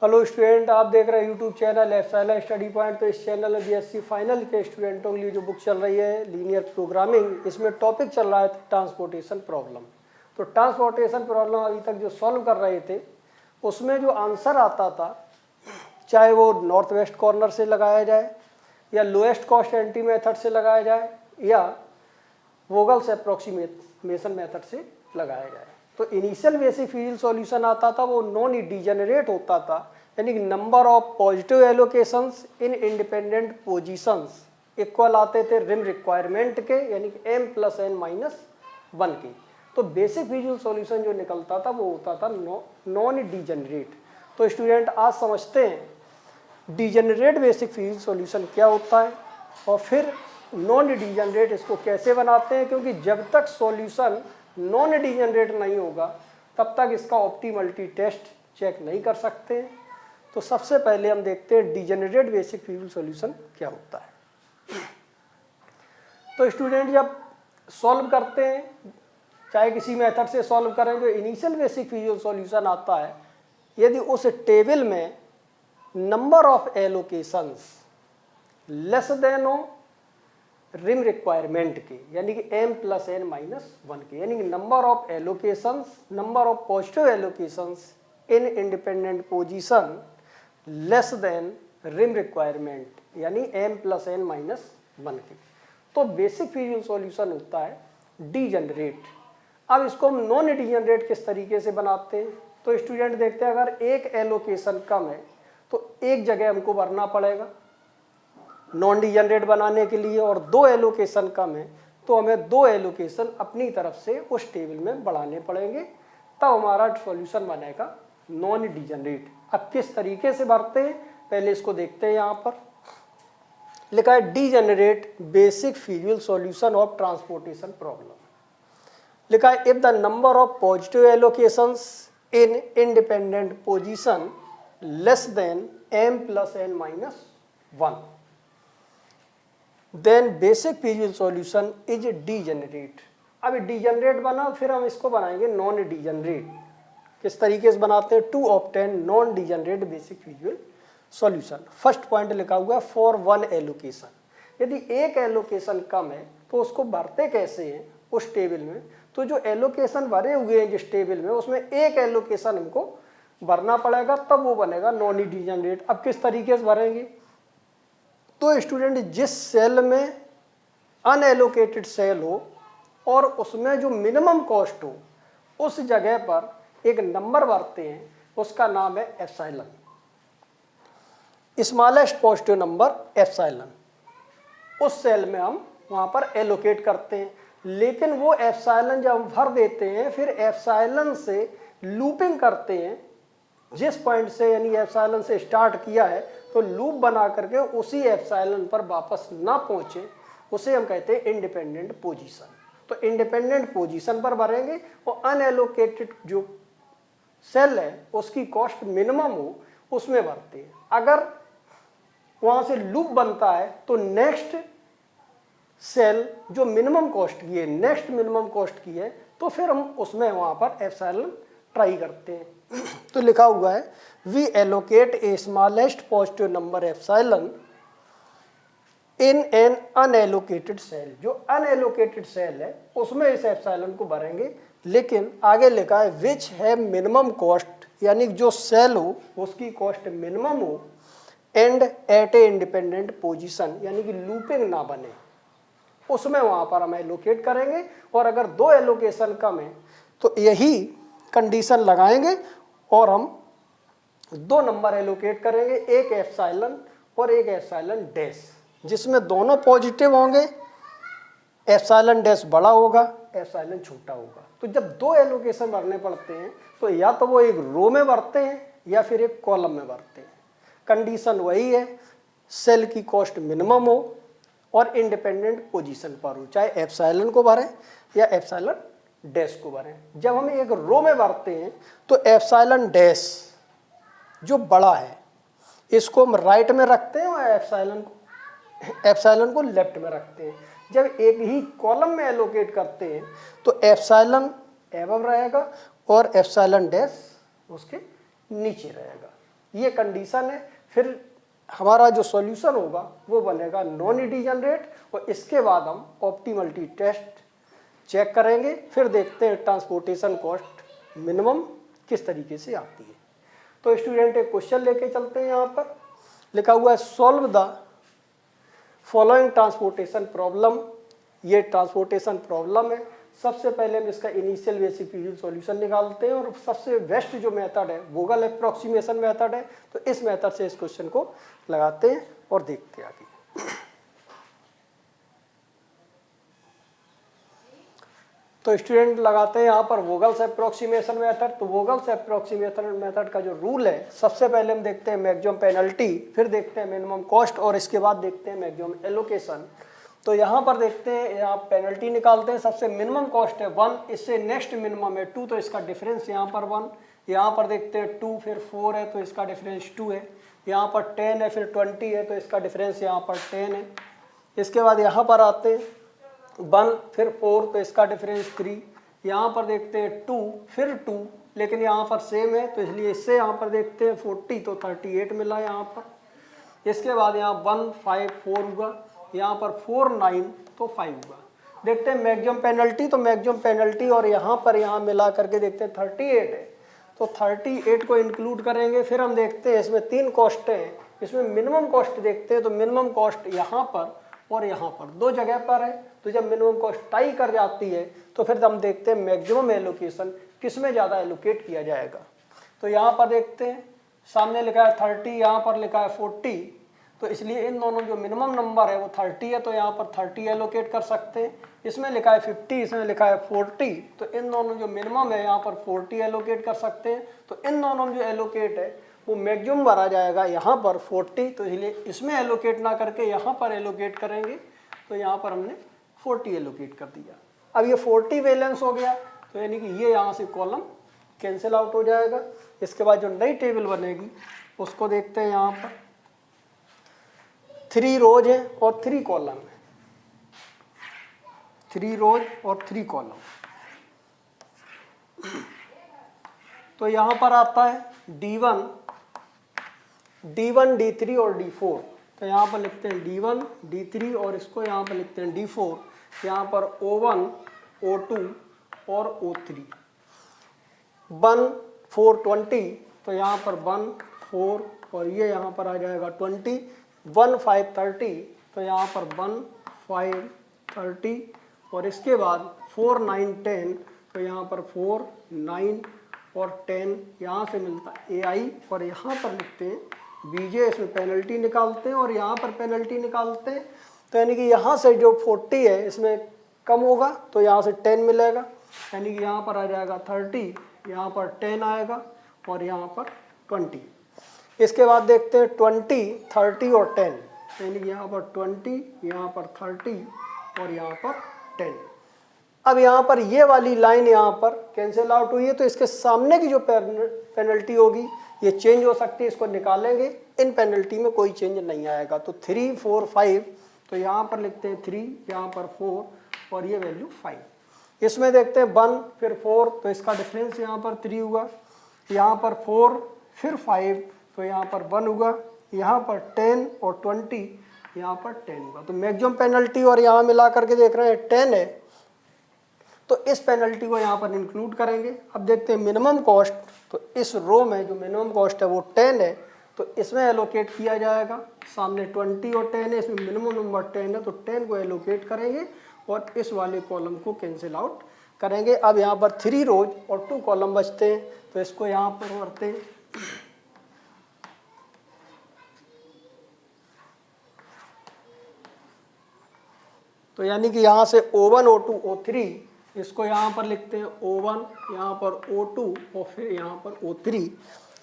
Hello student, आप देख रहे हैं यूट्यूब चैनल एफएलए स्टडी पॉइंट। तो इस चैनल में बीएससी फाइनल के स्टूडेंटों के लिए जो बुक चल रही है लीनियर प्रोग्रामिंग, इसमें टॉपिक चल रहा है ट्रांसपोर्टेशन प्रॉब्लम। तो ट्रांसपोर्टेशन प्रॉब्लम अभी तक जो सॉल्व कर रहे थे उसमें जो आंसर आता था, चाहे वो नॉर्थ वेस्ट कॉर्नर से लगाया जाए या लोएस्ट कॉस्ट एंट्री मेथड से लगाया जाए या वोगल्स अप्रोक्सीमेशन मेथड से लगाया जाए। तो इनिशियल बेसिक फिजिकल सॉल्यूशन आता था, वो नॉन डीजेनरेट होता था, यानी कि number of positive allocations in independent positions equal आते थे रिम रिक्वायरमेंट के, यानी कि m+n-1 के। तो बेसिक फिजिकल सॉल्यूशन जो निकलता था वो होता था नॉन डीजेनरेट। तो स्टूडेंट आज समझते हैं डीजेनरेट बेसिक फिजिकल सॉल्यूशन क्या होता है और फिर नॉन डीजेनरेट इसको कैसे बनाते हैं, क्योंकि जब तक सॉल्यूशन नॉन डीजेनरेट नहीं होगा तब तक इसका ऑप्टिमलिटी टेस्ट चेक नहीं कर सकते। तो सबसे पहले हम देखते हैं डीजेनरेट बेसिक फिजिकल सॉल्यूशन क्या होता है। तो स्टूडेंट जब सॉल्व करते हैं, चाहे किसी मेथड से सॉल्व करें, जो इनिशियल बेसिक फिजिकल सॉल्यूशन आता है, यदि उस टेबल में number of allocations less than हो रिम रिक्वायरमेंट के, यानी कि m+n-1 के, यानी कि number of allocations, number of positive allocations in independent position less than rim requirement, यानी m+n-1 के। तो बेसिक फिजिकल सॉल्यूशन होता है डीजेनरेट। अब इसको हम नॉन डीजेनरेट किस तरीके से बनाते हैं, तो स्टूडेंट देखते हैं अगर एक एलोकेशन कम है तो एक जगह हमको भरना पड़ेगा नॉन डीजेनरेट बनाने के लिए, और दो एलोकेशन कम है तो हमें दो एलोकेशन अपनी तरफ से उस टेबल में बढ़ाने पड़ेंगे, तब हमारा सॉल्यूशन बनेगा नॉन डीजेनरेट। अब किस तरीके से भरते हैं पहले इसको देखते हैं। यहाँ पर लिखा है degenerate basic physical solution of transportation problem. लिखा है if the number of positive allocations in independent position less than m+n-1 then basic physical solution is degenerate. अब डीजेनरेट बना, फिर हम इसको बनाएंगे नॉन डीजेनरेट। किस तरीके से बनाते हैं, to obtain non degenerate basic physical solution. First point लिखा हुआ है फॉर वन एलोकेशन। यदि एक एलोकेशन कम है तो उसको भरते कैसे हैं उस टेबल में, तो जो एलोकेशन भरे हुए हैं जिस टेबल में उसमें एक एलोकेशन हमको भरना पड़ेगा, तब वो बनेगा नॉन डीजेनरेट। अब किस तरीके से भरेंगे, तो स्टूडेंट जिस सेल में अनएलोकेटेड सेल हो और उसमें जो मिनिमम कॉस्ट हो उस जगह पर एक नंबर भरते हैं, उसका नाम है epsilon, smallest positive number epsilon. उस सेल में हम वहां पर एलोकेट करते हैं, लेकिन वो एप्सिलॉन जब हम भर देते हैं फिर एप्सिलॉन से लूपिंग करते हैं। जिस पॉइंट से यानी एप्सिलॉन से स्टार्ट किया है तो लूप बना करके उसी एप्सिलॉन पर वापस ना पहुंचे, उसे हम कहते हैं इंडिपेंडेंट पोजीशन। तो इंडिपेंडेंट पोजीशन पर भरेंगे और अनएलोकेटेड जो सेल है उसकी कॉस्ट मिनिमम हो उसमें भरते हैं। अगर वहां से लूप बनता है तो नेक्स्ट सेल जो मिनिमम कॉस्ट की है, नेक्स्ट मिनिमम कॉस्ट की है, तो फिर हम उसमें वहां पर एप्सिलॉन ट्राई करते हैं। तो लिखा हुआ है we allocate a smallest positive number epsilon in an unallocated cell. जो अनएलोकेटेड सेल है उसमें इस एप्सिलॉन को भरेंगे, लेकिन आगे लिखा है विच है मिनिमम कॉस्ट, यानी जो सेल हो उसकी कॉस्ट मिनिमम हो and at a independent position, यानी कि लूपिंग ना बने, उसमें वहां पर हम एलोकेट करेंगे। और अगर दो एलोकेशन कम है तो यही कंडीशन लगाएंगे और हम दो नंबर एलोकेट करेंगे, एक एप्सिलॉन और एक एप्सिलॉन डैश, जिसमें दोनों पॉजिटिव होंगे। एप्सिलॉन डैश बड़ा होगा, एप्सिलॉन छोटा होगा। तो जब दो एलोकेशन भरने पड़ते हैं तो या तो वो एक रो में भरते हैं या फिर एक कॉलम में भरते हैं। कंडीशन वही है, सेल की कॉस्ट मिनिमम हो और इंडिपेंडेंट पोजीशन पर हो, चाहे एप्सिलॉन को भरें या एप्सिलॉन डैश को भरें। जब हम एक रो में भरते हैं तो एप्सिलॉन डैश जो बड़ा है इसको हम राइट में रखते हैं और एप्सिलॉन को लेफ्ट में रखते हैं। जब एक ही कॉलम में एलोकेट करते हैं तो एप्सिलॉन एबव रहेगा और एप्सिलॉन डैश उसके नीचे रहेगा। ये कंडीशन है। फिर हमारा जो सॉल्यूशन होगा वो बनेगा नॉन डीजेनरेट, और इसके बाद हम ऑप्टिमलिटी टेस्ट चेक करेंगे। फिर देखते हैं ट्रांसपोर्टेशन कॉस्ट मिनिमम किस तरीके से आती है। तो स्टूडेंट एक क्वेश्चन लेके चलते हैं। यहाँ पर लिखा हुआ है solve the following transportation problem. ये ट्रांसपोर्टेशन प्रॉब्लम है। सबसे पहले हम इसका इनिशियल बेसिक पीरियड सॉल्यूशन निकालते हैं, और सबसे बेस्ट जो मेथड है वोगल अप्रोक्सीमेशन मेथड है। तो इस मेथड से इस क्वेश्चन को लगाते हैं और देखते हैं आगे। तो स्टूडेंट लगाते हैं यहाँ पर वोगल्स अप्रोक्सीमेशन मेथड। तो वोगल्स अप्रोक्सीमेशन मेथड का जो रूल है, सबसे पहले हम देखते हैं मैक्सिमम पेनल्टी, फिर देखते हैं मिनिमम कॉस्ट, और इसके बाद देखते हैं मैक्सिमम एलोकेशन। तो यहाँ पर देखते हैं, यहाँ पेनल्टी निकालते हैं। सबसे मिनिमम कॉस्ट है 1, इससे नेक्स्ट मिनिमम है 2, तो इसका डिफरेंस यहाँ पर 1। यहाँ पर देखते हैं 2 फिर 4 है, तो इसका डिफरेंस 2 है। यहाँ पर 10 है फिर 20 है, तो इसका डिफरेंस यहाँ पर 10 है। इसके बाद यहाँ पर आते हैं 1 फिर 4, तो इसका डिफरेंस 3। यहाँ पर देखते हैं 2 फिर 2, लेकिन यहाँ पर सेम है, तो इसलिए इससे यहाँ पर देखते हैं 40, तो 38 मिला यहाँ पर। इसके बाद यहाँ 1 5 4 हुआ, यहाँ पर 4 9, तो 5 हुआ। देखते हैं मैक्सिमम पेनल्टी। तो मैक्सिमम पेनल्टी और यहाँ मिला करके देखते हैं 38 है, तो 38 को इंक्लूड करेंगे। फिर हम देखते हैं इसमें 3 कॉस्ट हैं, इसमें मिनिमम कॉस्ट देखते हैं। तो मिनिमम कॉस्ट यहाँ पर और यहाँ पर 2 जगह पर है। तो जब मिनिमम कॉस्ट टाई कर जाती है तो फिर हम देखते हैं मैक्सिमम एलोकेशन किस में ज़्यादा एलोकेट किया जाएगा। तो यहाँ पर देखते हैं सामने लिखा है 30, यहाँ पर लिखा है 40, तो इसलिए इन दोनों जो मिनिमम नंबर है वो 30 है, तो यहाँ पर 30 एलोकेट कर सकते हैं। इसमें लिखा है 50, इसमें लिखा है 40, तो इन दोनों जो मिनिमम है यहाँ पर 40 एलोकेट कर सकते हैं। तो इन दोनों में जो एलोकेट है वो मैक्सिमम भरा जाएगा यहाँ पर 40, तो इसलिए इसमें एलोकेट ना करके यहाँ पर एलोकेट करेंगे। तो यहाँ पर हमने 40 एलोकेट कर दिया। अब ये 40 बैलेंस हो गया, तो यानी कि ये यहाँ से कॉलम कैंसिल आउट हो जाएगा। इसके बाद जो नई टेबल बनेगी उसको देखते हैं। यहाँ पर 3 रोज है और 3 कॉलम है, 3 रोज और 3 कॉलम। तो यहाँ पर आता है D1, D3 और D4। तो यहाँ पर लिखते हैं D1, D3 और इसको यहाँ पर लिखते हैं D4। यहाँ पर O1, O2 और O3। 1 4 20, तो यहाँ पर 1 4 और ये यहाँ पर आ जाएगा 20। 1 5 30, तो यहाँ पर 1 5 30 और इसके बाद 4 9 10, तो यहाँ पर 4 9 और 10 यहाँ से मिलता है AI, और यहाँ पर लिखते हैं BJ। इसमें पेनल्टी निकालते हैं और यहाँ पर पेनल्टी निकालते हैं। तो यानी कि यहाँ से जो 40 है इसमें कम होगा, तो यहाँ से 10 मिलेगा, यानी कि यहाँ पर आ जाएगा 30, यहाँ पर 10 आएगा और यहाँ पर 20। इसके बाद देखते हैं 20 30 और 10, यानी कि यहाँ पर 20, यहाँ पर 30 और यहाँ पर 10। अब यहाँ पर ये वाली लाइन यहाँ पर कैंसिल आउट हुई है, तो इसके सामने की जो पेनल्टी होगी ये चेंज हो सकती है, इसको निकालेंगे। इन पेनल्टी में कोई चेंज नहीं आएगा। तो 3 4 5, तो यहाँ पर लिखते हैं 3, यहाँ पर 4 और ये वैल्यू 5। इसमें देखते हैं 1 फिर 4, तो इसका डिफरेंस यहाँ पर 3 हुआ। यहाँ पर 4 फिर 5, तो यहाँ पर 1 हुआ। यहाँ पर 10 और 20, यहाँ पर 10 हुआ। तो मैक्सिमम पेनल्टी और यहाँ मिला करके देख रहे हैं 10 है, तो इस पेनल्टी को यहाँ पर इंक्लूड करेंगे। अब देखते हैं मिनिमम कॉस्ट। तो इस रो में जो मिनिमम कॉस्ट है वो 10 है, तो इसमें एलोकेट किया जाएगा। सामने 20 और 10 है, इसमें मिनिमम नंबर 10 है, तो 10 को एलोकेट करेंगे और इस वाले कॉलम को कैंसिल आउट करेंगे। अब यहाँ पर 3 रोज और 2 कॉलम बचते हैं, तो इसको यहाँ पर भरते हैं। तो यानी कि यहाँ से O1 O2 O3, इसको यहाँ पर लिखते हैं O1, यहाँ पर O2 और फिर यहाँ पर O3।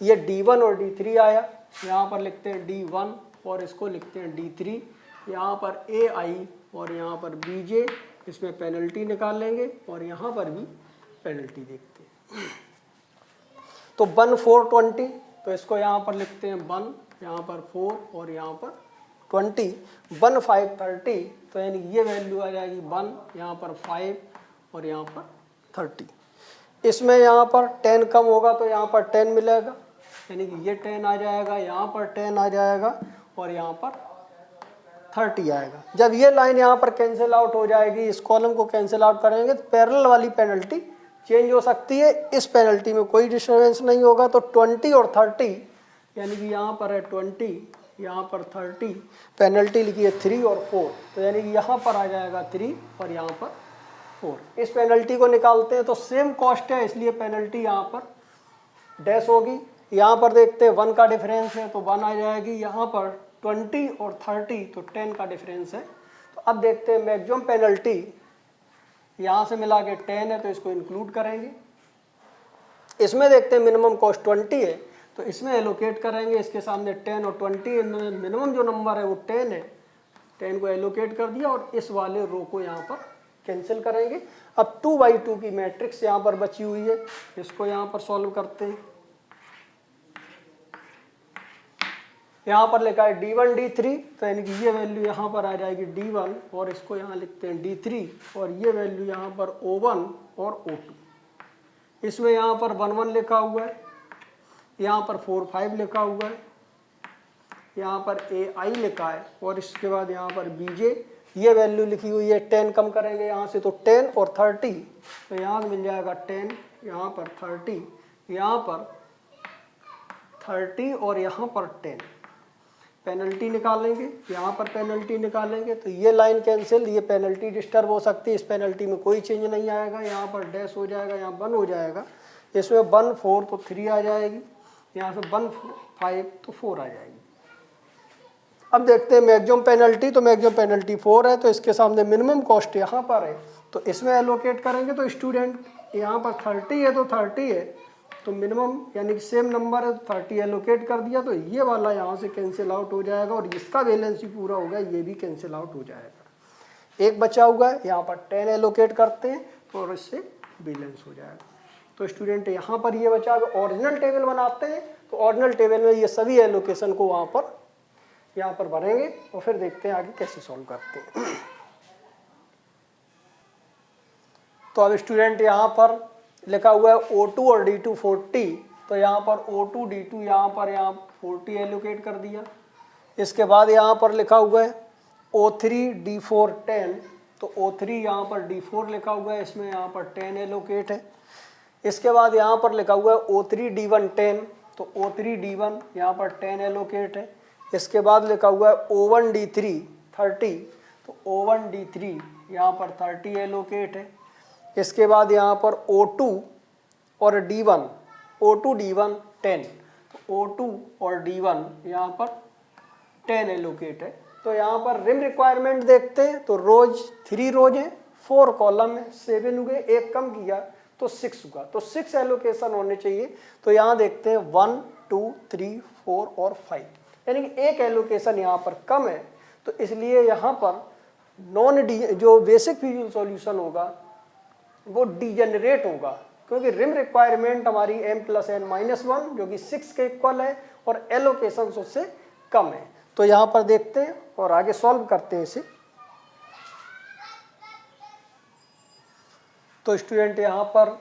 ये D1 और D3 आया, यहाँ पर लिखते हैं D1 और इसको लिखते हैं D3। यहाँ पर AI और यहाँ पर BJ, इसमें पेनल्टी निकालेंगे और यहाँ पर भी पेनल्टी देखते हैं। तो 1 4 20, तो इसको यहाँ पर लिखते हैं 1, यहाँ पर 4 और यहाँ पर 20। 1 5 30, तो यानी ये वैल्यू आ जाएगी 1, यहाँ पर 5 और यहाँ पर 30। इसमें यहाँ पर 10 कम होगा, तो यहाँ पर 10 मिलेगा। यानी कि ये 10 आ जाएगा, यहाँ पर 10 आ जाएगा और यहाँ पर 30 आएगा। जब ये लाइन यहाँ पर कैंसिल आउट हो जाएगी, इस कॉलम को कैंसिल आउट करेंगे तो पैरेलल वाली पेनल्टी चेंज हो सकती है। इस पेनल्टी में कोई डिस्टर्बेंस नहीं होगा। तो 20 और 30 यानी कि यहाँ पर है 20, यहाँ पर 30, पेनल्टी लिखी है 3 और 4, तो यानी कि यहाँ पर आ जाएगा 3 और यहाँ पर 4। इस पेनल्टी को निकालते हैं तो सेम कॉस्ट है, इसलिए पेनल्टी यहाँ पर डैश होगी। यहाँ पर देखते हैं 1 का डिफरेंस है तो 1 आ जाएगी, यहाँ पर 20 और 30 तो 10 का डिफरेंस है। तो अब देखते हैं मैक्सिमम पेनल्टी, यहाँ से मिला के 10 है तो इसको इंक्लूड करेंगे। इसमें देखते हैं मिनिमम कॉस्ट 20 है तो इसमें एलोकेट करेंगे, इसके सामने 10 और 20, मिनिमम जो नंबर है वो 10 है, 10 को एलोकेट कर दिया और इस वाले रो को यहाँ पर कैंसिल करेंगे। अब 2/2 की मैट्रिक्स यहाँ पर बची हुई है, इसको यहाँ पर सॉल्व करते हैं। यहाँ पर लिखा है D1 D3, तो यानी कि ये वैल्यू यहाँ पर आ जाएगी D1 और इसको यहाँ लिखते हैं D3 और ये वैल्यू यहाँ पर O1 और O2। इसमें यहाँ पर 1 1 लिखा हुआ है, यहाँ पर 4 5 लिखा हुआ है, यहाँ पर AI लिखा है और इसके बाद यहाँ पर BJ ये वैल्यू लिखी हुई है। 10 कम करेंगे यहाँ से तो 10 और 30, तो यहाँ मिल जाएगा 10, यहाँ पर 30, यहाँ पर 30 और यहाँ पर 10। पेनल्टी निकालेंगे, यहाँ पर पेनल्टी निकालेंगे तो ये लाइन कैंसिल, ये पेनल्टी डिस्टर्ब हो सकती है, इस पेनल्टी में कोई चेंज नहीं आएगा। यहाँ पर डैश हो जाएगा, यहाँ 1 हो जाएगा, इसमें 1 4 तो 3 आ जाएगी, यहाँ से 1 5 तो 4 आ जाएगी। अब देखते हैं मैक्सिमम पेनल्टी, तो मैक्सिमम पेनल्टी 4 है तो इसके सामने मिनिमम कॉस्ट यहाँ पर है तो इसमें एलोकेट करेंगे। तो स्टूडेंट यहाँ पर 30 है तो 30 है तो मिनिमम यानी कि सेम नंबर है तो 30 एलोकेट कर दिया, तो ये वाला यहाँ से कैंसिल आउट हो जाएगा और इसका बैलेंस ही पूरा होगा, ये भी कैंसिल आउट हो जाएगा। एक बचा हुआ है, यहाँ पर 10 एलोकेट करते हैं तो और इससे बैलेंस हो जाएगा। तो स्टूडेंट यहाँ पर ये बचा, ओरिजिनल टेबल बनाते हैं तो ओरिजिनल टेबल में ये सभी एलोकेशन को वहाँ पर यहाँ पर भरेंगे और फिर देखते हैं आगे कैसे सॉल्व करते हैं। तो अब स्टूडेंट यहाँ पर लिखा हुआ है O2 और D2 40, तो यहाँ पर O2 D2 यहाँ पर 40 एलोकेट कर दिया। इसके बाद यहाँ पर लिखा हुआ है O3 D4 10, तो O3 यहाँ पर D4 लिखा हुआ है, इसमें यहाँ पर 10 एलोकेट है। इसके बाद यहाँ पर लिखा हुआ है O3 D1 10, तो O3 D1 यहाँ पर 10 एलोकेट है। इसके बाद लिखा हुआ है O1 D3 30, तो O1 D3 यहाँ पर 30 एलोकेट है। इसके बाद यहाँ पर O2 और D1, O2 D1 10, तो O2 और D1 यहाँ पर 10 एलोकेट है। तो यहाँ पर रिम रिक्वायरमेंट देखते हैं तो रोज 3 रोज हैं, 4 कॉलम है, 7 हुए, एक कम किया तो 6 हुआ, तो 6 एलोकेशन होने चाहिए। तो यहाँ देखते हैं 1 2 3 4 और 5, यानी कि एक एलोकेशन यहाँ पर कम है, तो इसलिए यहाँ पर नॉन डी जो बेसिक फिजिकल सॉल्यूशन होगा वो डीजेनरेट होगा, क्योंकि रिम रिक्वायरमेंट हमारी m+n-1 जो कि 6 के इक्वल है और एलोकेशन उससे कम है। तो यहाँ पर देखते हैं और आगे सॉल्व करते हैं इसे। तो स्टूडेंट यहाँ पर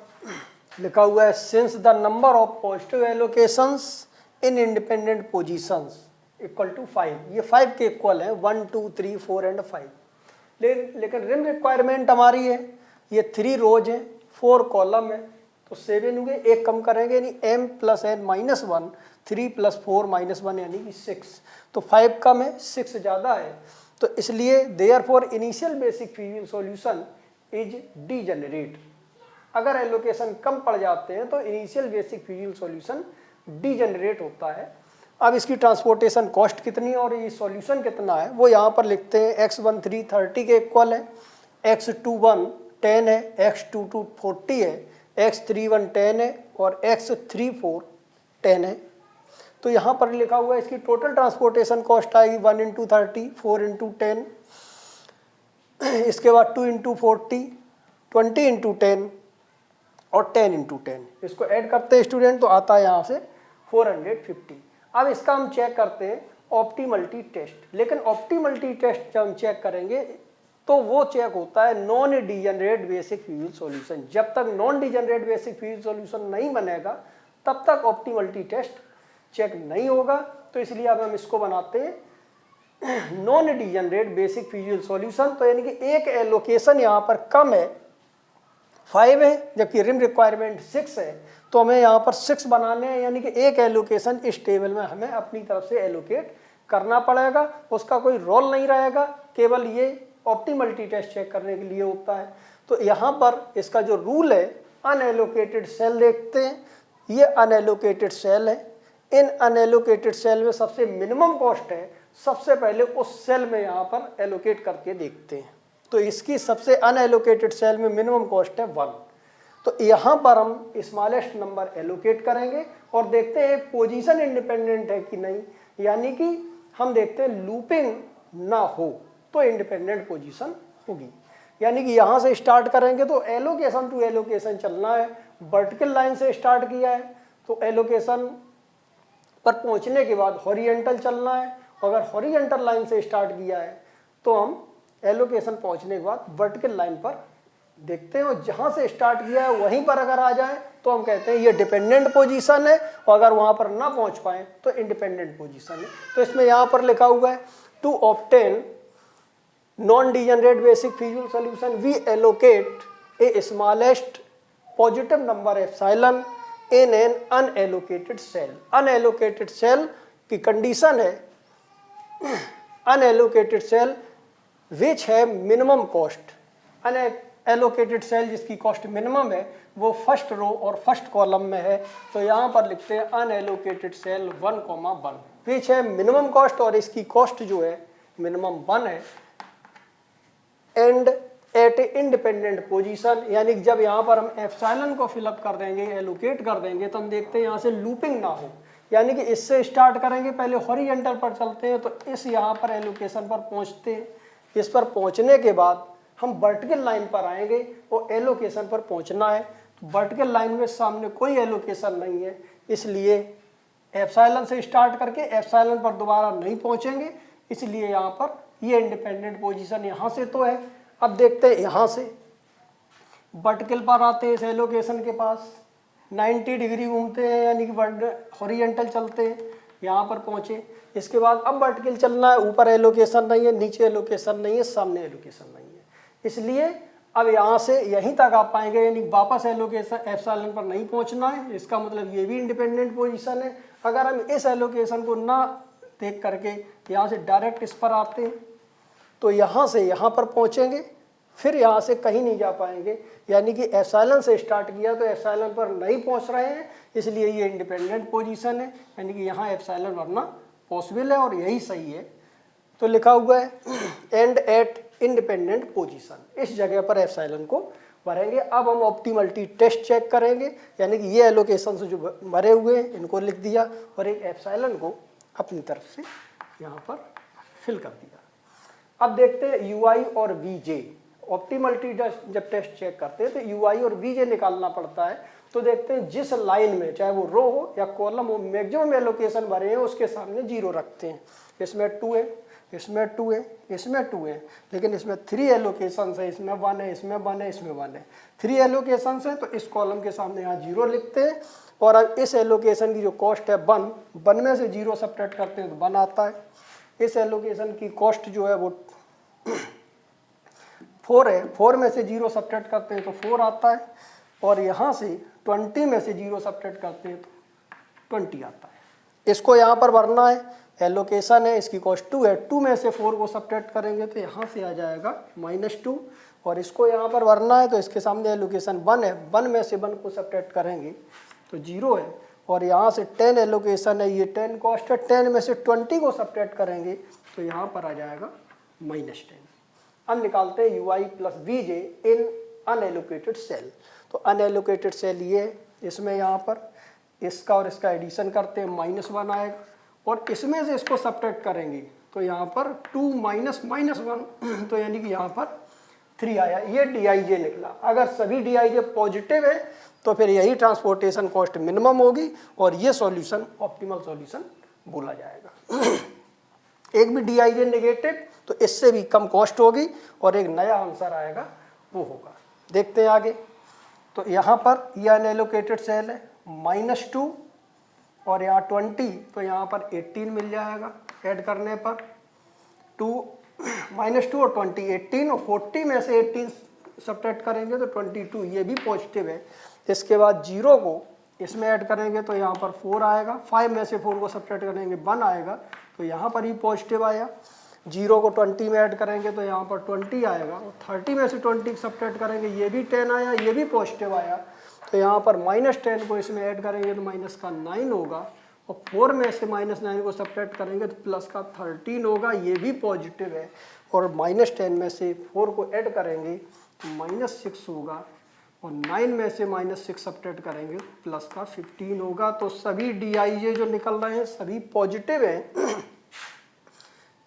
लिखा हुआ है since the number of positive allocations in independent positions equal to 5, ये 5 के इक्वल है, 1 2 3 4 एंड 5। लेकिन रिम रिक्वायरमेंट हमारी है ये 3 रोज है, 4 कॉलम है, तो 7 हुए, एक कम करेंगे यानी m+n-1, 3 + 4 - 1 यानी कि 6, तो 5 कम है, 6 ज़्यादा है, तो इसलिए therefore initial basic physical solution is degenerate. अगर एलोकेशन कम पड़ जाते हैं तो initial basic physical solution degenerate होता है। अब इसकी ट्रांसपोर्टेशन कॉस्ट कितनी है और ये सॉल्यूशन कितना है वो यहाँ पर लिखते हैं। x13 30 के इक्वल है, x21 10 है, x22 40 है, x31 10 है और x34 10 है। तो यहाँ पर लिखा हुआ है इसकी टोटल ट्रांसपोर्टेशन कॉस्ट आएगी 1 × 30, 4 × 10, इसके बाद 2 × 40, 20 × 10 और 10 × 10। इसको ऐड करते हैं स्टूडेंट तो आता है यहाँ से 450। अब इसका हम चेक करते हैं ऑप्टिमलिटी टेस्ट, लेकिन ऑप्टिमलिटी टेस्ट जब हम चेक करेंगे तो वो चेक होता है non degenerate basic physical solution. जब तक non degenerate basic physical solution नहीं बनेगा तब तक ऑप्टिमलिटी टेस्ट चेक नहीं होगा, तो इसलिए अब हम इसको बनाते हैं non degenerate basic physical solution. तो यानी कि एक एलोकेशन यहाँ पर कम है, 5 है, जबकि रिम रिक्वायरमेंट 6 है, तो हमें यहाँ पर 6 बनाने हैं, यानी कि एक एलोकेशन इस टेबल में हमें अपनी तरफ से एलोकेट करना पड़ेगा। उसका कोई रोल नहीं रहेगा, केवल ये ऑप्टिमलिटी टेस्ट चेक करने के लिए होता है। तो यहाँ पर इसका जो रूल है, अनएलोकेटेड सेल देखते हैं। ये अनएलोकेटेड सेल है, इन अनएलोकेटेड सेल में सबसे मिनिमम कॉस्ट है, सबसे पहले उस सेल में यहाँ पर एलोकेट करके देखते हैं। तो इसकी सबसे अनएलोकेटेड सेल में मिनिमम कॉस्ट है 1। तो यहाँ पर हम स्मॉलेस्ट नंबर एलोकेट करेंगे और देखते हैं पोजीशन इंडिपेंडेंट है कि नहीं, यानी कि हम देखते हैं लूपिंग ना हो तो इंडिपेंडेंट पोजीशन होगी। यानी कि यहाँ से स्टार्ट करेंगे तो एलोकेशन टू एलोकेशन चलना है, वर्टिकल लाइन से स्टार्ट किया है तो एलोकेशन पर पहुँचने के बाद हॉरिजेंटल चलना है, अगर हॉरिजेंटल लाइन से स्टार्ट किया है तो हम एलोकेशन पहुंचने के बाद वर्टिकल लाइन पर देखते हैं, और जहां से स्टार्ट किया है वहीं पर अगर आ जाए तो हम कहते हैं ये डिपेंडेंट पोजीशन है, और अगर वहां पर ना पहुंच पाए तो इंडिपेंडेंट पोजीशन है। तो इसमें यहां पर लिखा हुआ है to obtain non degenerate basic physical solution we allocate a smallest positive number epsilon in an unallocated cell. Unallocated cell की कंडीशन है अनएलोकेटेड सेल विच है मिनिमम कॉस्ट। अनएलोकेटेड सेल जिसकी कॉस्ट मिनिमम है वो फर्स्ट रो और first column में है। तो यहाँ पर लिखते हैं अनएलोकेटेड सेल 1,1 विच है मिनिमम कॉस्ट, और इसकी कॉस्ट जो है मिनिमम 1 है, and at a independent position. यानी कि जब यहाँ पर हम एप्सिलॉन को फिलअप कर देंगे, एलोकेट कर देंगे, तो हम देखते हैं यहाँ से लूपिंग ना हो, यानी कि इससे स्टार्ट करेंगे, पहले हॉरिजेंटल पर चलते हैं तो इस यहाँ पर एलोकेशन पर पहुँचते हैं, इस पर पहुँचने के बाद हम वर्टिकल लाइन पर आएंगे और एलोकेशन पर पहुँचना है। तो वर्टिकल लाइन में सामने कोई एलोकेशन नहीं है, इसलिए एप्सिलॉन से स्टार्ट करके एप्सिलॉन पर दोबारा नहीं पहुँचेंगे, इसलिए यहाँ पर ये इंडिपेंडेंट पोजीशन यहाँ से तो है। अब देखते हैं यहाँ से वर्टिकल पर आते हैं, इस एलोकेशन के पास 90 डिग्री घूमते हैं, यानी कि हॉरिजेंटल चलते हैं, यहाँ पर पहुँचे। इसके बाद अब वर्टिकल चलना है, ऊपर एलोकेशन नहीं है, नीचे एलोकेशन नहीं है, सामने एलोकेशन नहीं है, इसलिए अब यहाँ से यहीं तक आ पाएंगे, यानी वापस एलोकेशन एप्सिलॉन पर नहीं पहुँचना है। इसका मतलब ये भी इंडिपेंडेंट पोजीशन है। अगर हम इस एलोकेशन को ना देख करके यहाँ से डायरेक्ट इस पर आते हैं तो यहाँ से यहाँ पर पहुँचेंगे, फिर यहाँ से कहीं नहीं जा पाएंगे, यानी कि एप्सिलॉन से स्टार्ट किया तो एप्सिलॉन पर नहीं पहुँच रहे हैं, इसलिए ये इंडिपेंडेंट पोजीशन है, यानी कि यहाँ एप्सिलॉन वरना पॉसिबल है और यही सही है। तो लिखा हुआ है एंड एट इंडिपेंडेंट पोजीशन, इस जगह पर एप्सिलॉन को भरेंगे। अब हम ऑप्टिमलिटी टेस्ट चेक करेंगे, यानी कि ये एलोकेशन से जो भरे हुए हैं इनको लिख दिया और एक एप्सिलॉन को अपनी तरफ से यहाँ पर फिल कर दिया। अब देखते हैं यूआई और वीजे। ऑप्टिमलिटी जब टेस्ट चेक करते हैं तो यूआई और वीजे निकालना पड़ता है। तो देखते हैं जिस लाइन में चाहे वो रो हो या कॉलम हो मैक्सिमम एलोकेशन भरे हैं उसके सामने 0 रखते हैं। इसमें 2 है, इसमें 2 है, इसमें 2 है, लेकिन इसमें 3 एलोकेशन है, इसमें 1 है, इसमें 1 है, इसमें 1 है। 3 एलोकेशन है तो इस कॉलम के सामने यहाँ 0 लिखते हैं। और अब इस एलोकेशन की जो कॉस्ट है 1 में से 0 सब्ट्रैक्ट करते हैं तो 1 आता है। इस एलोकेशन की कॉस्ट जो है वो 4 है, 4 में से 0 सब्ट्रैक्ट करते हैं तो 4 आता है, और यहाँ से 20 में से 0 सब्ट्रैक्ट करते हैं तो 20 आता है। इसको यहाँ पर भरना है, एलोकेशन है, इसकी कॉस्ट 2 है, 2 में से 4 को सब्ट्रैक्ट करेंगे तो यहाँ से आ जाएगा -2, और इसको यहाँ पर भरना है तो इसके सामने एलोकेशन 1 है, 1 में से 1 को सब्ट्रैक्ट करेंगे तो 0 है, और यहाँ से 10 एलोकेशन है, ये 10 कॉस्ट है, 10 में से 20 को सब्ट्रैक्ट करेंगे तो यहाँ पर आ जाएगा -10। अब निकालते हैं यूआई प्लस वीजे इन अनएलोकेटेड सेल। तो अनएलोकेटेड सेल ये है, इसमें यहाँ पर इसका और इसका एडिशन करते हैं -1 आएगा, और इसमें से इसको सब्ट्रैक्ट करेंगे तो यहाँ पर 2 -1 तो यानी कि यहाँ पर 3 आया, ये डीआईजे निकला। अगर सभी डीआईजे पॉजिटिव है तो फिर यही ट्रांसपोर्टेशन कॉस्ट मिनिमम होगी और ये सॉल्यूशन ऑप्टिमल सॉल्यूशन बोला जाएगा। एक भी डीआईजे नेगेटिव तो इससे भी कम कॉस्ट होगी और एक नया आंसर आएगा वो होगा। देखते हैं आगे। तो यहाँ पर यह अनएलोकेटेड सेल है, -2 और यहाँ 20, तो यहाँ पर 18 मिल जाएगा ऐड करने पर। 2 -2 और 20, 18 और 40 में से 18 सब्ट्रैक्ट करेंगे तो 22, ये भी पॉजिटिव है। इसके बाद 0 को इसमें ऐड करेंगे तो यहाँ पर 4 आएगा, 5 में से 4 को सब्ट्रैक्ट करेंगे 1 आएगा, तो यहाँ पर ही पॉजिटिव आया। 0 को 20 में ऐड करेंगे तो यहाँ पर 20 आएगा, और 30 में से 20 सब्ट्रैक्ट करेंगे, ये भी 10 आया, ये भी पॉजिटिव आया। तो यहाँ पर -10 को इसमें ऐड करेंगे तो माइनस का 9 होगा, और 4 में से -9 को सब्ट्रैक्ट करेंगे तो प्लस का 13 होगा, ये भी पॉजिटिव है। और -10 में से 4 को ऐड करेंगे तो -6 होगा, और 9 में से -6 सब्ट्रैक्ट करेंगे प्लस का 15 होगा। तो सभी DIJ जो निकल रहे हैं सभी पॉजिटिव हैं।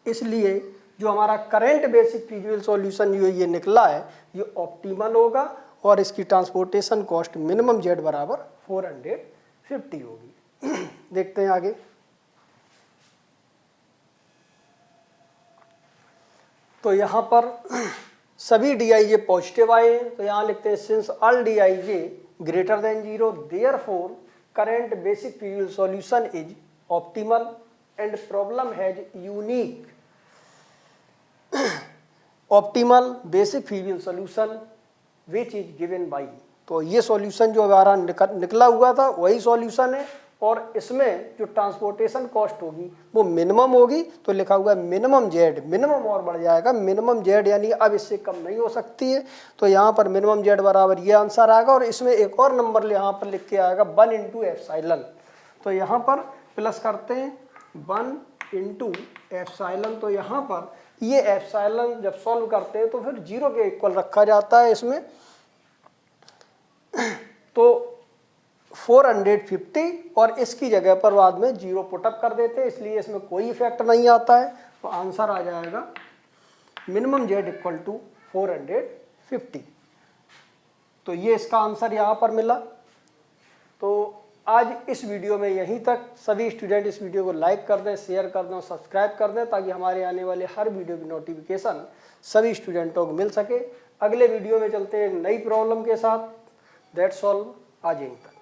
इसलिए जो हमारा करंट बेसिक फिजिकल सॉल्यूशन ये निकला है, ये ऑप्टिमल होगा, और इसकी ट्रांसपोर्टेशन कॉस्ट मिनिमम Z बराबर 450 होगी। देखते हैं आगे। तो यहाँ पर सभी DIJ पॉजिटिव आए हैं, तो यहाँ लिखते हैं since all DIJ greater than 0 therefore current basic physical solution is optimal and problem has unique optimal basic physical solution which is given by. तो ये सॉल्यूशन जो हमारा निकला हुआ था वही सॉल्यूशन है, और इसमें जो ट्रांसपोर्टेशन कॉस्ट होगी वो मिनिमम होगी। तो लिखा हुआ है मिनिमम Z, मिनिमम और बढ़ जाएगा, मिनिमम Z यानी अब इससे कम नहीं हो सकती है। तो यहाँ पर मिनिमम Z बराबर ये आंसर आएगा, और इसमें एक और नंबर यहाँ पर लिख के आएगा 1 × एप्सिलॉन। तो यहाँ पर प्लस करते हैं 1 × एप्सिलॉन। तो यहाँ पर ये एप्सिलॉन जब सॉल्व करते हैं तो फिर 0 के इक्वल रखा जाता है इसमें। तो 450 और इसकी जगह पर बाद में 0 पुटअप कर देते हैं, इसलिए इसमें कोई इफेक्ट नहीं आता है। तो आंसर आ जाएगा मिनिमम Z = 450। तो ये इसका आंसर यहाँ पर मिला। तो आज इस वीडियो में यहीं तक। सभी स्टूडेंट इस वीडियो को लाइक कर दें, शेयर कर दें और सब्सक्राइब कर दें, ताकि हमारे आने वाले हर वीडियो की नोटिफिकेशन सभी स्टूडेंटों को मिल सके। अगले वीडियो में चलते हैं एक नई प्रॉब्लम के साथ। दैट्स ऑल, आज यहीं तक।